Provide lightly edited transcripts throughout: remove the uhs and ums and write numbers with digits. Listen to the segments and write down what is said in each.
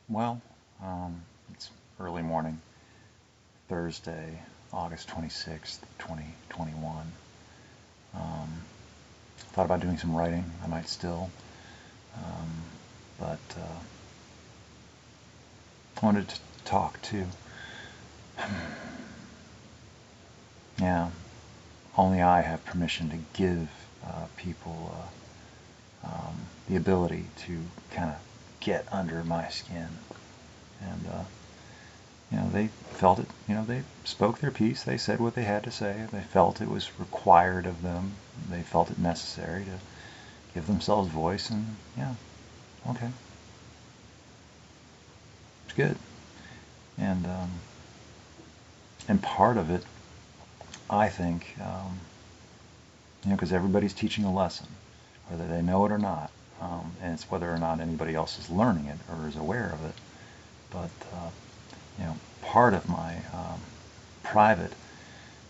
Well, it's early morning, Thursday, August 26th, 2021. Thought about doing some writing. I might still, but wanted to talk too. Yeah, only I have permission to give people the ability to kind of get under my skin. And they felt it. They spoke their piece. They said what they had to say. They felt it was required of them. They felt it necessary to give themselves voice. And yeah, okay, it's good. And and part of it, I think, because everybody's teaching a lesson, whether they know it or not, and it's whether or not anybody else is learning it or is aware of it. But part of my private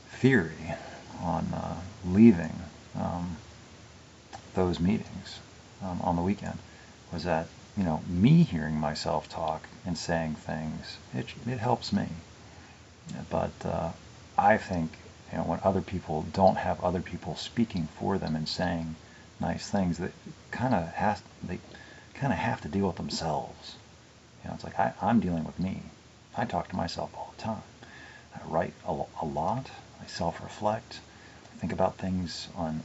theory on leaving those meetings on the weekend was that me hearing myself talk and saying things, it helps me. But I think when other people don't have other people speaking for them and saying nice things, they kind of have to deal with themselves. It's like I'm dealing with me. I talk to myself all the time. I write a lot. I self-reflect. I think about things on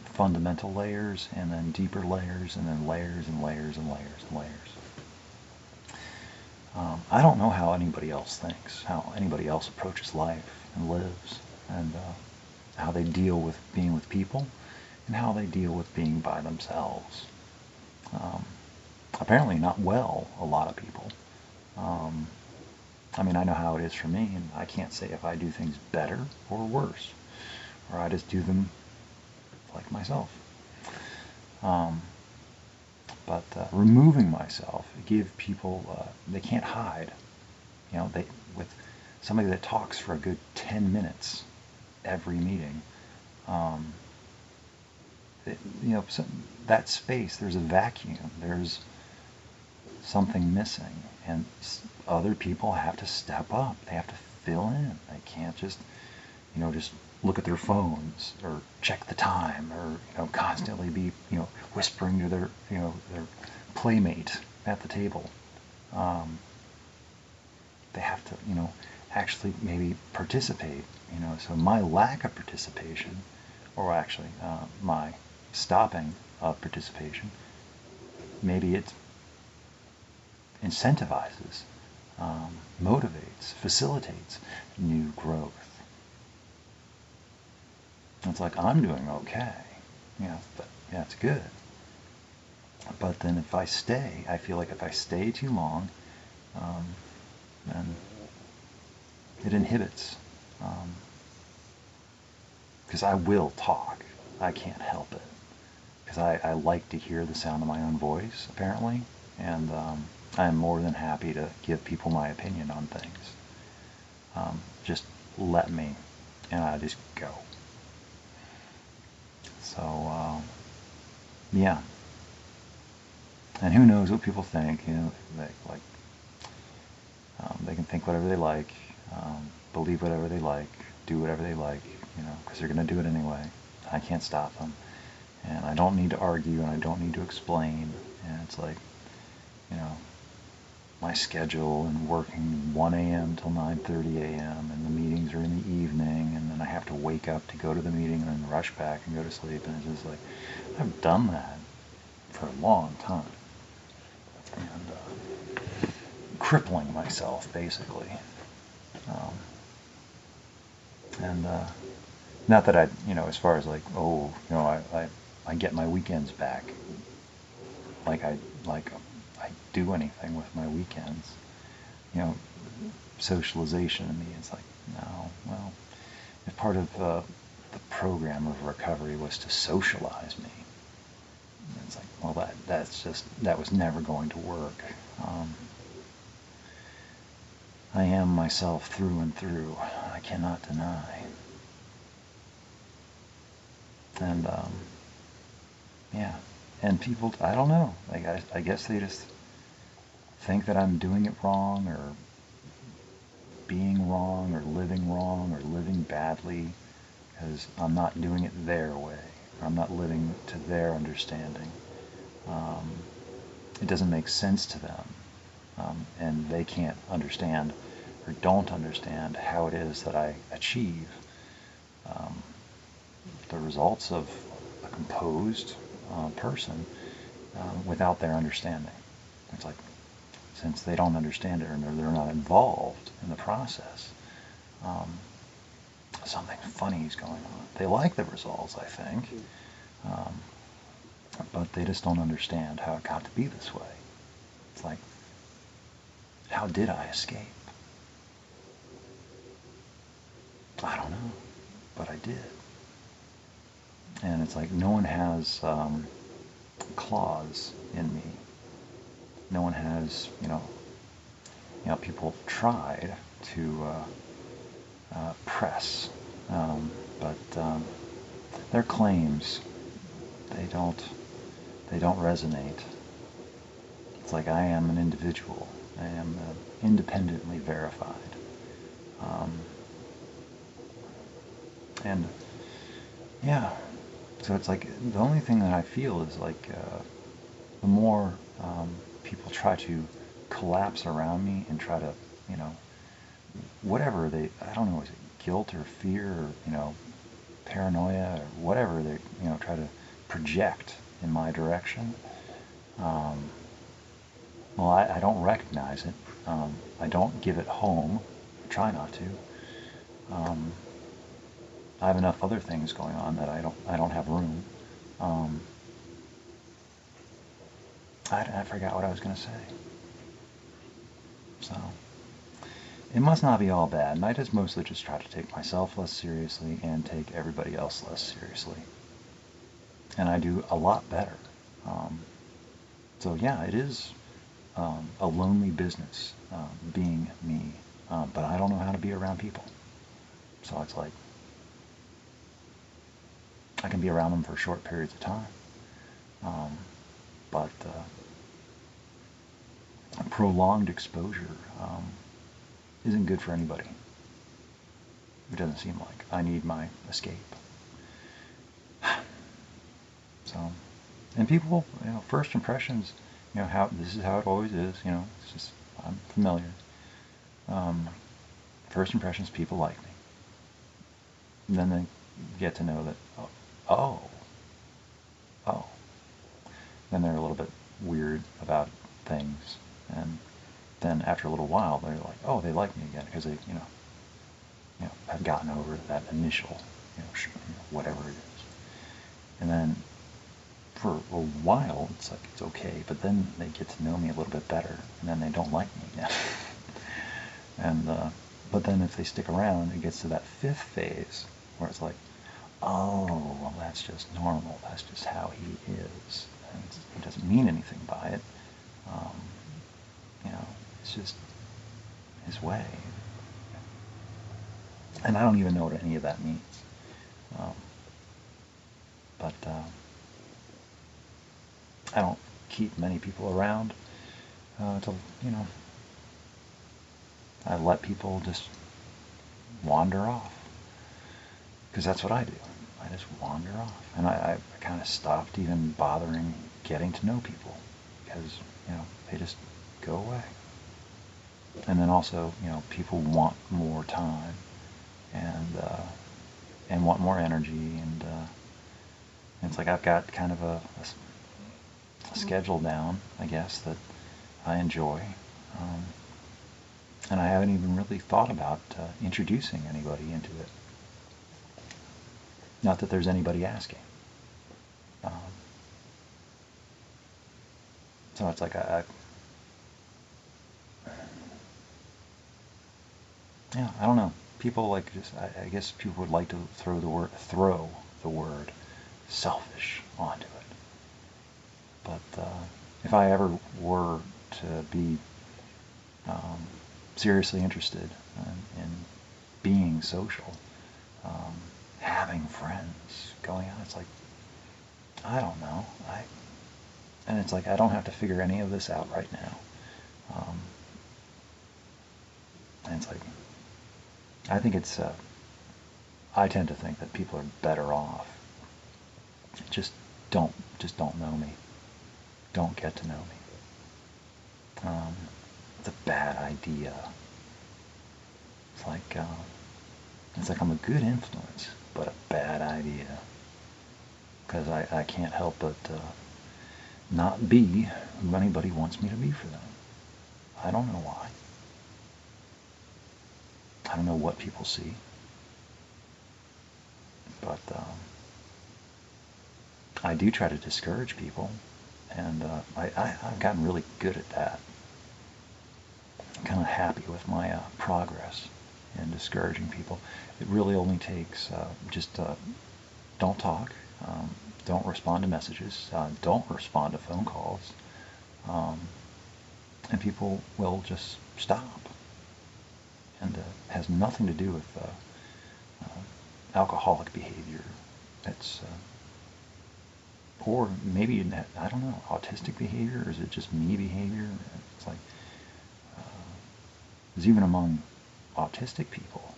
fundamental layers and then deeper layers and then layers and layers and layers and layers. I don't know how anybody else thinks, how anybody else approaches life and lives, and how they deal with being with people and how they deal with being by themselves. Apparently not well, a lot of people. I mean, I know how it is for me, and I can't say if I do things better or worse, or I just do them like myself. But removing myself, give people, they can't hide. With somebody that talks for a good 10 minutes every meeting, so that space, there's a vacuum, there's something missing, and other people have to step up. They have to fill in. They can't just look at their phones or check the time or constantly be whispering to their playmate at the table. They have to actually maybe participate. So my lack of participation, or actually my stopping of participation, maybe it incentivizes, motivates, facilitates new growth. It's like I'm doing okay, but yeah, it's good. But then if I stay, I feel like if I stay too long, then it inhibits. Because I will talk. I can't help it. Because I like to hear the sound of my own voice, apparently. And I'm more than happy to give people my opinion on things. Just let me, and I just go. So, yeah. And who knows what people think, they can think whatever they like, believe whatever they like, do whatever they like, because they're going to do it anyway. I can't stop them. And I don't need to argue, and I don't need to explain. And it's like, my schedule and working 1 a.m. till 9:30 a.m. and the meetings are in the evening, and then I have to wake up to go to the meeting and then rush back and go to sleep. And it's just like, I've done that for a long time. And crippling myself, basically. And not that I, as far as like, I get my weekends back. Like I do anything with my weekends. Socialization to me is like, no, well, if part of the program of recovery was to socialize me, it's like, well, that was never going to work. I am myself through and through. I cannot deny. And yeah, and people, I don't know. Like I guess they just think that I'm doing it wrong, or being wrong, or living badly, because I'm not doing it their way, or I'm not living to their understanding. It doesn't make sense to them, and they can't understand or don't understand how it is that I achieve the results of a composed person without their understanding. It's like, since they don't understand it, or they're not involved in the process, something funny is going on. They like the results, I think, but they just don't understand how it got to be this way. It's like, how did I escape? I don't know, but I did. And it's like, no one has claws in me. No one has, people tried to press, but their claims, they don't resonate. It's like, I am an individual. I am independently verified. And yeah, so it's like, the only thing that I feel is like, the more people try to collapse around me and try to, whatever I don't know, is it guilt or fear or, paranoia or whatever they, try to project in my direction. Well, I don't recognize it. I don't give it home. I try not to. I have enough other things going on that I don't have room. I forgot what I was going to say. So, it must not be all bad, and I just mostly just try to take myself less seriously and take everybody else less seriously. And I do a lot better. So yeah, it is a lonely business, being me, but I don't know how to be around people. So it's like, I can be around them for short periods of time, but prolonged exposure isn't good for anybody. It doesn't seem like. I need my escape. So, and people, first impressions, how this is how it always is. It's just, I'm familiar. First impressions, people like me. And then they get to know that, oh. Then they're a little bit weird about things, and then after a little while, they're like, oh, they like me again, because they, have gotten over that initial, whatever it is. And then for a while, it's like, it's okay, but then they get to know me a little bit better, and then they don't like me again. And, but then if they stick around, it gets to that fifth phase, where it's like, oh, well, that's just normal, that's just how he is, and he doesn't mean anything by it. It's just his way. And I don't even know what any of that means. But I don't keep many people around to, I let people just wander off. Because that's what I do. I just wander off. And I kind of stopped even bothering getting to know people. Because, they just go away. And then also, people want more time and want more energy, and it's like, I've got kind of a schedule down, I guess, that I enjoy, and I haven't even really thought about introducing anybody into it. Not that there's anybody asking. So it's like, yeah, I don't know. People like, just, I guess people would like to throw the word selfish onto it. But if I ever were to be seriously interested in being social, having friends, going out, it's like, I don't know. And it's like, I don't have to figure any of this out right now. And it's like, I think it's, I tend to think that people are better off. Just just don't know me. Don't get to know me. It's a bad idea. It's like I'm a good influence, but a bad idea. Because I can't help but not be who anybody wants me to be for them. I don't know why. I don't know what people see. But I do try to discourage people, and I've gotten really good at that. I'm kind of happy with my progress in discouraging people. It really only takes just don't talk, don't respond to messages, don't respond to phone calls, and people will just stop. And it has nothing to do with alcoholic behavior. It's or maybe, I don't know, autistic behavior, or is it just me behavior? It's like, because even among autistic people,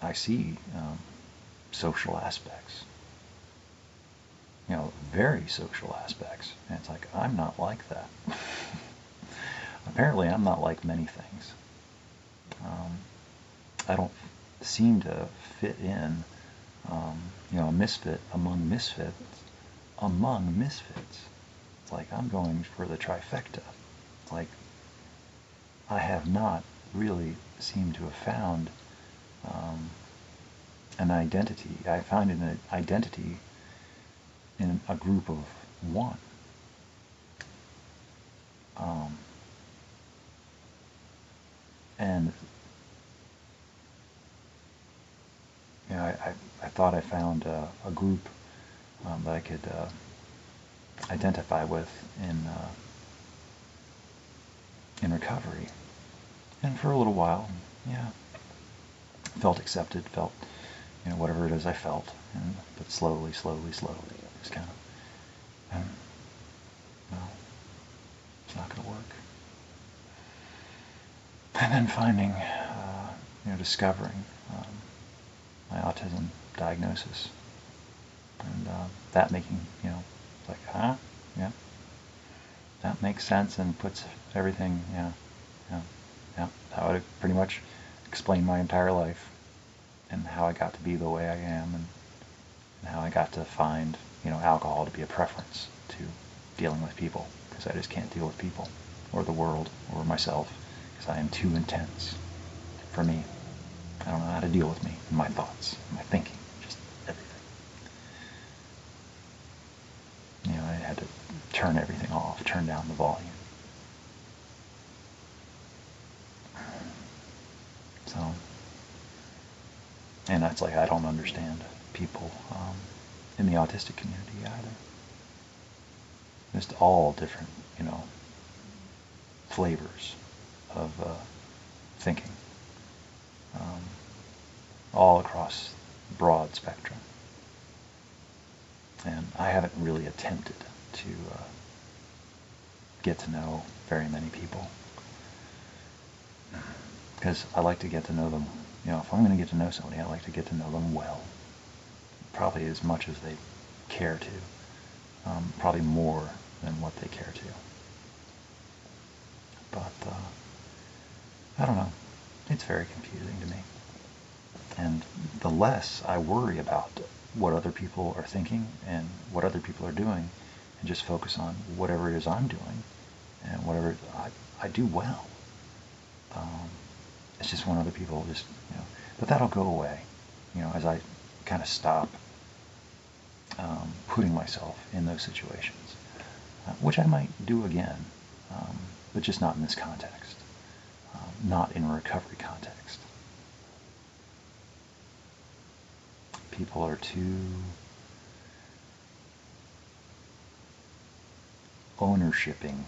I see social aspects, very social aspects, and it's like, I'm not like that. Apparently, I'm not like many things. I don't seem to fit in, a misfit among misfits. Among misfits. It's like I'm going for the trifecta. It's like I have not really seemed to have found an identity. I found an identity in a group of one. And I thought I found a group that I could identify with in recovery. And for a little while, yeah, felt accepted, felt, whatever it is I felt. But slowly, just kind of, no, it's not going to work. And then finding, discovering my autism diagnosis. And that making, like, yeah, that makes sense and puts everything, yeah, that would pretty much explain my entire life and how I got to be the way I am, and how I got to find, alcohol to be a preference to dealing with people, because I just can't deal with people or the world or myself, because I am too intense for me. I don't know how to deal with me and my thoughts, and my thinking, just everything. I had to turn everything off, turn down the volume. So, and that's like, I don't understand people in the autistic community either. Just all different, flavors of thinking, all across the broad spectrum. And I haven't really attempted to get to know very many people, because I like to get to know them. If I'm going to get to know somebody, I like to get to know them well, probably as much as they care to, probably more than what they care to. But I don't know, it's very confusing to me. And the less I worry about what other people are thinking and what other people are doing, and just focus on whatever it is I'm doing, and whatever I do well. It's just when other people just, but that'll go away, as I kind of stop putting myself in those situations, which I might do again, but just not in this context, not in a recovery context. People are too ownershiping.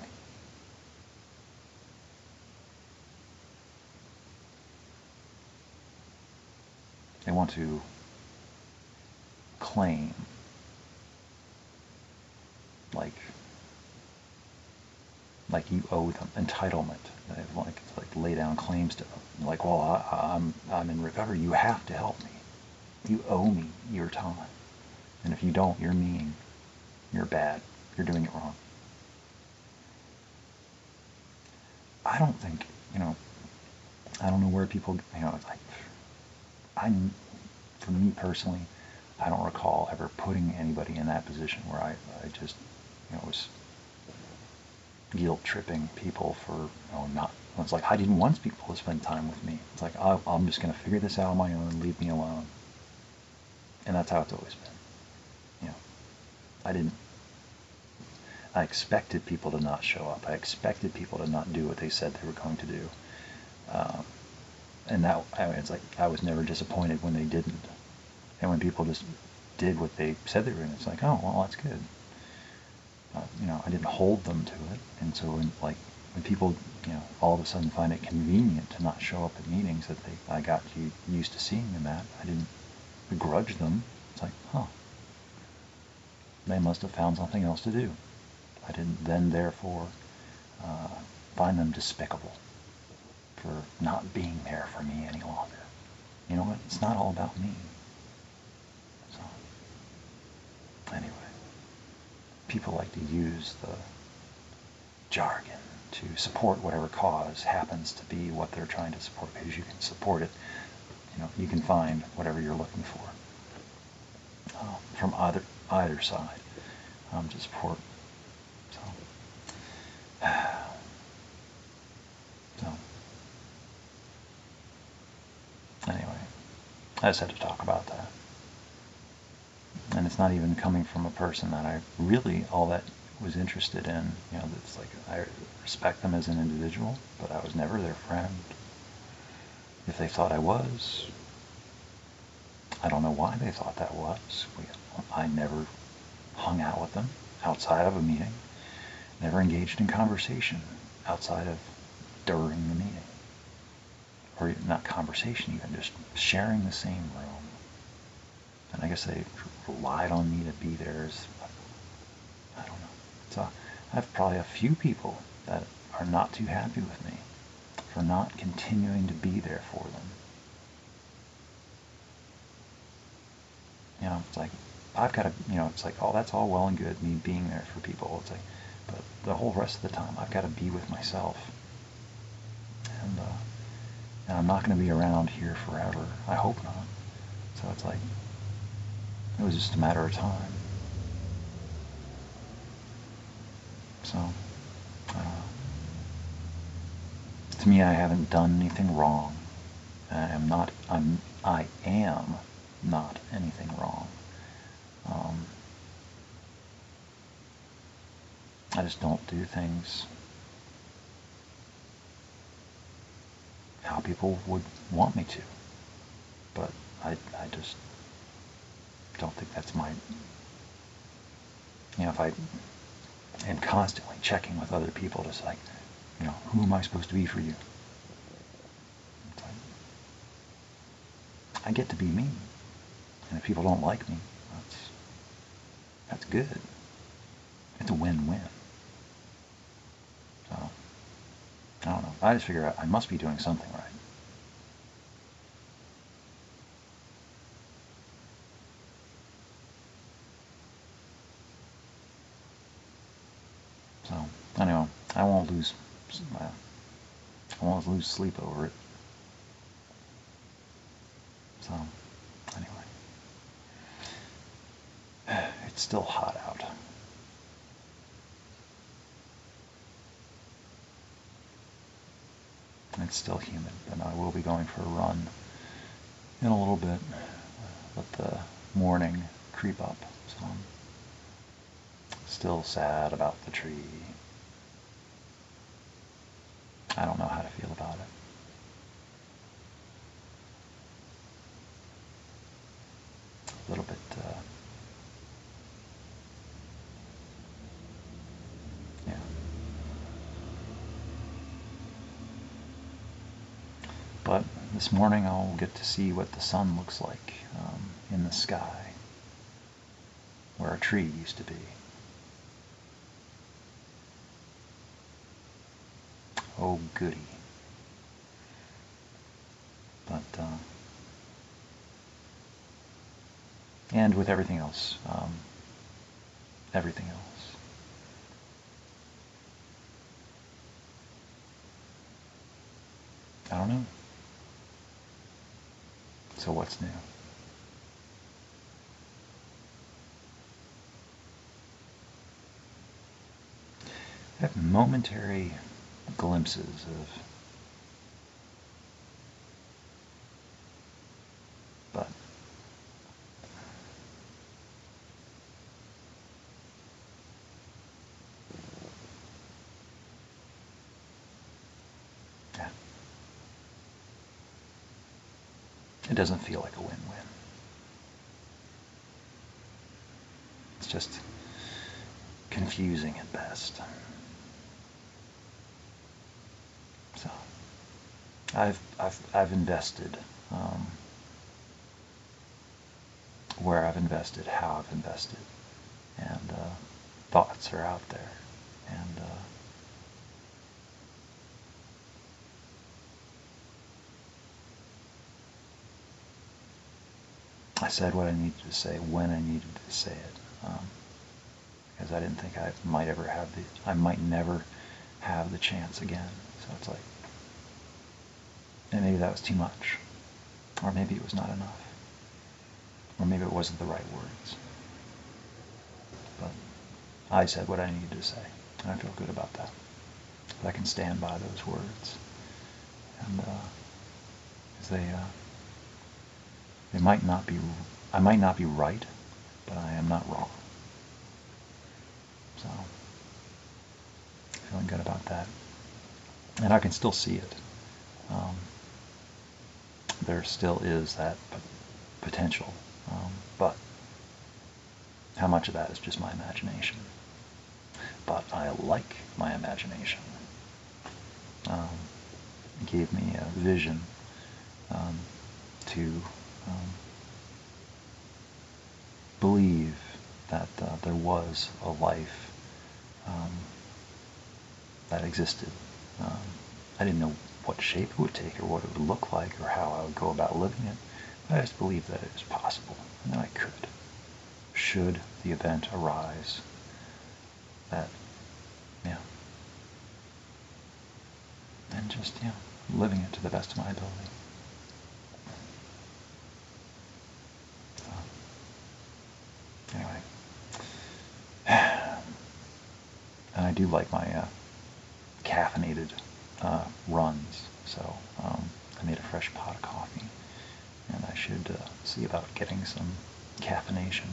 They want to claim, like, like you owe them entitlement. They like lay down claims to them. Like, well, I'm in recovery. You have to help me. You owe me your time. And if you don't, you're mean. You're bad. You're doing it wrong. I don't think, I don't know where people, like, for me personally, I don't recall ever putting anybody in that position where I just, was guilt tripping people for, not, it's like I didn't want people to spend time with me. It's like, I'm just going to figure this out on my own, leave me alone. And that's how it's always been. I expected people to not show up. I expected people to not do what they said they were going to do. And that, it's like, I was never disappointed when they didn't. And when people just did what they said they were doing, it's like, oh, well, that's good. I didn't hold them to it. And so when people, all of a sudden find it convenient to not show up at meetings that I got used to seeing them at, I didn't begrudge them. It's like, huh, they must have found something else to do. I didn't then, therefore, find them despicable for not being there for me any longer. You know what? It's not all about me. So, anyway, people like to use the jargon to support whatever cause happens to be what they're trying to support, because you can support it. You can find whatever you're looking for from either side to support. So anyway, I just had to talk about that. And it's not even coming from a person that I really all that was interested in. That's like, I respect them as an individual, but I was never their friend. If they thought I was, I don't know why they thought that was. I never hung out with them outside of a meeting, never engaged in conversation outside of during the meeting. Or not conversation even, just sharing the same room. And I guess they relied on me to be there. I don't know. So I have probably a few people that are not too happy with me for not continuing to be there for them. It's like, I've got to, it's like, oh, that's all well and good, me being there for people. It's like, but the whole rest of the time, I've got to be with myself. And I'm not going to be around here forever. I hope not. So it's like, it was just a matter of time. So, to me, I haven't done anything wrong. I am not anything wrong. I just don't do things how people would want me to. But I just don't think that's my, if I am constantly checking with other people, just like, who am I supposed to be for you? I get to be me. And if people don't like me, that's good. It's a win-win. So, I don't know. I just figure out I must be doing something right. So, anyway, I won't lose sleep over it. So, anyway. It's still hot out. It's still humid, but I will be going for a run in a little bit. Let the morning creep up. So I'm still sad about the tree. I don't know how to feel about it. A little bit, yeah. But this morning I'll get to see what the sun looks like in the sky, where a tree used to be. Oh, goody. But, and with everything else, everything else. I don't know. So what's new? I have momentary glimpses of, but yeah, it doesn't feel like a win-win. It's just confusing at best. So I've invested where I've invested, how I've invested, and thoughts are out there, and I said what I needed to say when I needed to say it, because I didn't think I might never have the chance again. So it's like, and maybe that was too much, or maybe it was not enough, or maybe it wasn't the right words. But I said what I needed to say, and I feel good about that. But I can stand by those words, and because they might not be, I might not be right, but I am not wrong. So, feeling good about that. And I can still see it. There still is that potential, but how much of that is just my imagination? But I like my imagination. It gave me a vision to believe that there was a life that existed. I didn't know what shape it would take or what it would look like or how I would go about living it, but I just believed that it was possible and that I could, should the event arise that, yeah, and just, yeah, living it to the best of my ability. So, anyway, and I do like my caffeinated runs, so I made a fresh pot of coffee, and I should see about getting some caffeination,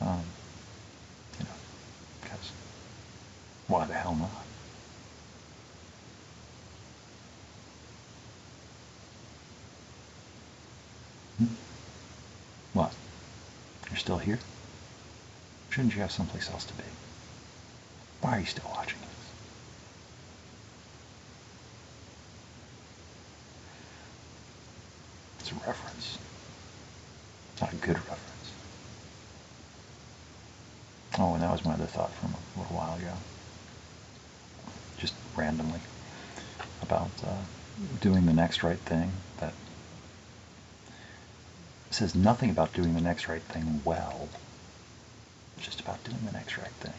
you know, because why the hell not? Hmm? What? You're still here? Shouldn't you have someplace else to be? Why are you still watching this? It's a reference. It's not a good reference. Oh, and that was my other thought from a little while ago. Just randomly. About doing the next right thing. That says nothing about doing the next right thing well. It's just about doing the next right thing.